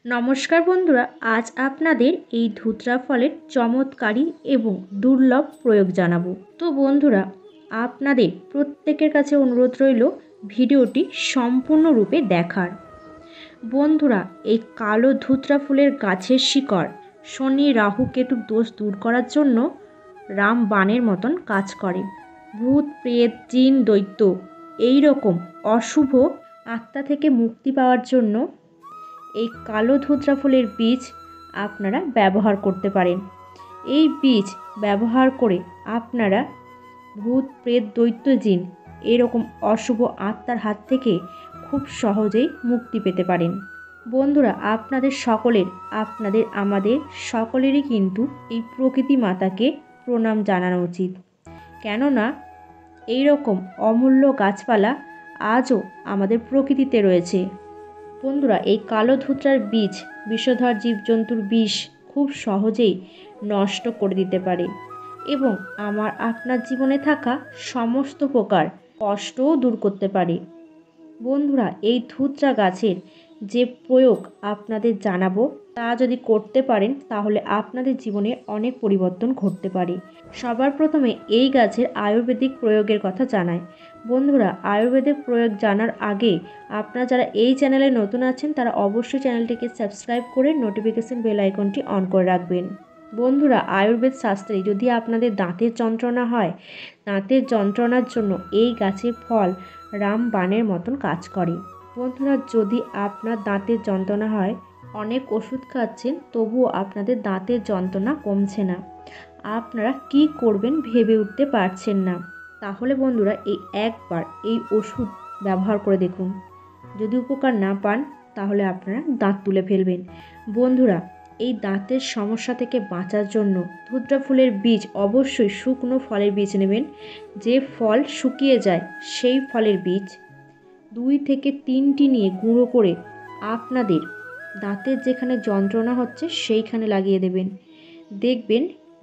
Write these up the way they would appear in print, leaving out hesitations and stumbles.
নমস্কার বন্ধুরা, আজ আপনাদের এই ধুতরা ফলের চমৎকারী এবং দুর্লভ প্রয়োগ জানাবো। তো বন্ধুরা, আপনাদের প্রত্যেকের কাছে অনুরোধ রইল ভিডিওটি সম্পূর্ণরূপে দেখার। বন্ধুরা, এই কালো ধুতরা ফুলের গাছের শিকড় শনি রাহু কেতুর দোষ দূর করার জন্য রামবাণের মতন কাজ করে। ভূত প্রেত জিন দৈত্য এই রকম অশুভ আত্মা থেকে মুক্তি পাওয়ার জন্য এই কালো ধুতরা ফুলের বীজ আপনারা ব্যবহার করতে পারেন। এই বীজ ব্যবহার করে আপনারা ভূত প্রেত দৈত্য জিন এরকম অশুভ আত্মার হাত থেকে খুব সহজেই মুক্তি পেতে পারেন। বন্ধুরা, আমাদের সকলেরই কিন্তু এই প্রকৃতি মাতাকে প্রণাম জানানো উচিত, কেননা এই রকম অমূল্য গাছপালা আজও আমাদের প্রকৃতিতে রয়েছে। বন্ধুরা, এই কালো ধুতরার বীজ বিষধর জীবজন্তুর বিষ খুব সহজেই নষ্ট করে দিতে পারে এবং আপনার জীবনে থাকা সমস্ত প্রকার কষ্টও দূর করতে পারে। বন্ধুরা, এই ধুতরা গাছের যে প্রয়োগ আপনাদের জানাবো তা যদি করতে পারেন তাহলে আপনাদের জীবনে অনেক পরিবর্তন ঘটতে পারে। সবার প্রথমে এই গাছের আয়ুর্বেদিক প্রয়োগের কথা জানাই। বন্ধুরা, আয়ুর্বেদিক প্রয়োগ জানার আগে আপনারা যারা এই চ্যানেলে নতুন আছেন তারা অবশ্যই চ্যানেলটিকে সাবস্ক্রাইব করে নোটিফিকেশন বেল আইকনটি অন করে রাখবেন। বন্ধুরা, আয়ুর্বেদ শাস্ত্রে যদি আপনাদের দাঁতের যন্ত্রণা হয়, দাঁতের যন্ত্রণার জন্য এই গাছের ফল রামবাণের মতন কাজ করে। বন্ধুরা, যদি আপনার দাঁতের যন্ত্রণা হয়, অনেক ওষুধ খাচ্ছেন তবুও আপনাদের দাঁতের যন্ত্রণা কমছে না, আপনারা কি করবেন ভেবে উঠতে পারছেন না, তাহলে বন্ধুরা একবার এই ওষুধ ব্যবহার করে দেখুন। যদি উপকার না পান তাহলে আপনারা দাঁত তুলে ফেলবেন। বন্ধুরা, এই দাঁতের সমস্যা থেকে বাঁচার জন্য ধুতরা ফুলের বীজ, অবশ্যই শুকনো ফলের বীজ নেবেন। যে ফল শুকিয়ে যায় সেই ফলের বীজ 2 থেকে 3টি নিয়ে গুঁড়ো করে আপনাদের দাঁতের যেখানে যন্ত্রণা হচ্ছে সেইখানে লাগিয়ে দেবেন। দেখবেন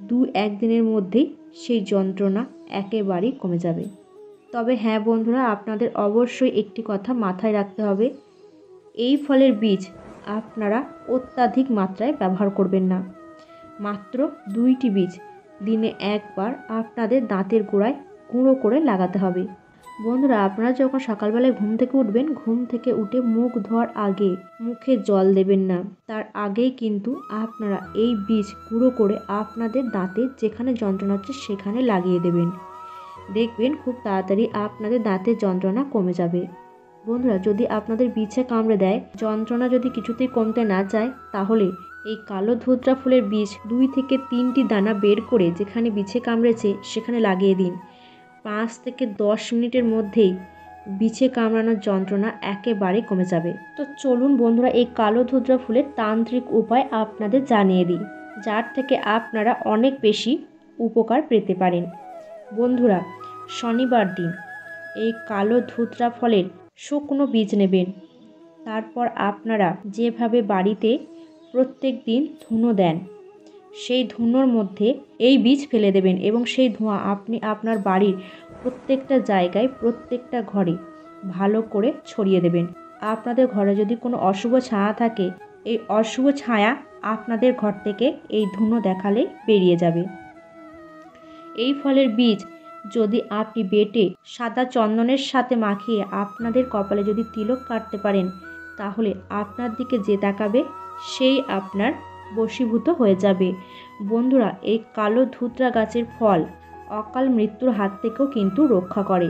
2-1 দিনের মধ্যেই সেই যন্ত্রণা একেবারেই কমে যাবে। তবে হ্যাঁ বন্ধুরা, আপনাদের অবশ্যই একটি কথা মাথায় রাখতে হবে, এই ফলের বীজ আপনারা অত্যাধিক মাত্রায় ব্যবহার করবেন না। মাত্র 2টি বীজ দিনে একবার আপনাদের দাঁতের গোড়ায় গুঁড়ো করে লাগাতে হবে। বন্ধুরা, আপনারা যখন সকালবেলায় ঘুম থেকে উঠবেন, ঘুম থেকে উঠে মুখ ধোয়ার আগে মুখে জল দেবেন না, তার আগেই কিন্তু আপনারা এই বীজ গুঁড়ো করে আপনাদের দাঁতে যেখানে যন্ত্রণা হচ্ছে সেখানে লাগিয়ে দেবেন। দেখবেন খুব তাড়াতাড়ি আপনাদের দাঁতের যন্ত্রণা কমে যাবে। বন্ধুরা, যদি আপনাদের বিছে কামড়ে দেয়, যন্ত্রণা যদি কিছুতেই কমতে না চায়, তাহলে এই কালো ধুতরা ফুলের বীজ 2 থেকে 3টি দানা বের করে যেখানে বিছে কামড়েছে সেখানে লাগিয়ে দিন। 5 থেকে 10 মিনিটের মধ্যেই বিছে কামড়ানোর যন্ত্রণা একেবারে কমে যাবে। তো চলুন বন্ধুরা, এই কালো ধুতরা ফুলের তান্ত্রিক উপায় আপনাদের জানিয়ে দিই, যার থেকে আপনারা অনেক বেশি উপকার পেতে পারেন। বন্ধুরা, শনিবার দিন এই কালো ধুতরা ফলের শুকনো বীজ নেবেন। তারপর আপনারা যেভাবে বাড়িতে প্রত্যেক দিন ধুনো দেন, সেই ধুনোর মধ্যে এই বীজ ফেলে দেবেন এবং সেই ধোঁয়া আপনি আপনার বাড়ির প্রত্যেকটা জায়গায়, প্রত্যেকটা ঘরে ভালো করে ছড়িয়ে দেবেন। আপনাদের ঘরে যদি কোনো অশুভ ছায়া থাকে, এই অশুভ ছায়া আপনাদের ঘর থেকে এই ধুনো দেখালেই বেরিয়ে যাবে। এই ফলের বীজ যদি আপনি বেটে সাদা চন্দনের সাথে মাখিয়ে আপনাদের কপালে যদি তিলক কাটতে পারেন, তাহলে আপনার দিকে যে তাকাবে সেই আপনার বশীভূত হয়ে যাবে। বন্ধুরা, এই কালো ধুতরা গাছের ফল অকাল মৃত্যুর হাত থেকেও কিন্তু রক্ষা করে।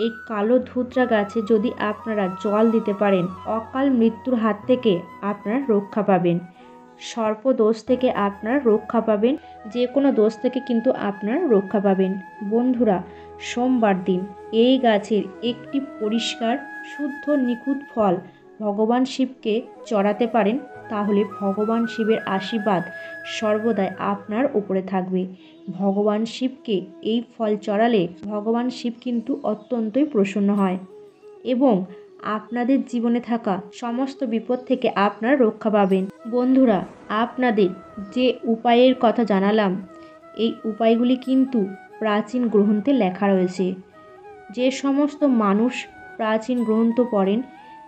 এই কালো ধুতরা গাছে যদি আপনারা জল দিতে পারেন, অকাল মৃত্যুর হাত থেকে আপনারা রক্ষা পাবেন। সর্পদোষ থেকে আপনারা রক্ষা পাবেন, যে কোনো দোষ থেকে কিন্তু আপনারা রক্ষা পাবেন। বন্ধুরা, সোমবার দিন এই গাছের একটি পরিষ্কার শুদ্ধ নিখুঁত ফল ভগবান শিবকে চড়াতে পারেন, তাহলে ভগবান শিবের আশীর্বাদ সর্বদাই আপনার উপরে থাকবে। ভগবান শিবকে এই ফল চড়ালে ভগবান শিব কিন্তু অত্যন্তই প্রসন্ন হয় এবং আপনাদের জীবনে থাকা সমস্ত বিপদ থেকে আপনারা রক্ষা পাবেন। বন্ধুরা, আপনাদের যে উপায়ের কথা জানালাম, এই উপায়গুলি কিন্তু প্রাচীন গ্রন্থে লেখা রয়েছে। যে সমস্ত মানুষ প্রাচীন গ্রন্থ পড়েন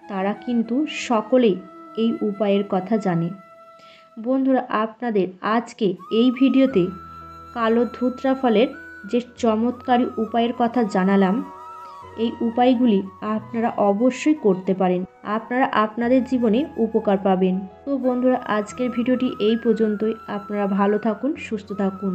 তারা কিন্তু সকলেই এই উপায়ের কথা জানে। বন্ধুরা, আপনাদের আজকে এই ভিডিওতে কালো ধুতরা ফলের যে চমৎকারী উপায়ের কথা জানালাম, এই উপায়গুলি আপনারা অবশ্যই করতে পারেন। আপনারা আপনাদের জীবনে উপকার পাবেন। তো বন্ধুরা, আজকের ভিডিওটি এই পর্যন্তই। আপনারা ভালো থাকুন, সুস্থ থাকুন।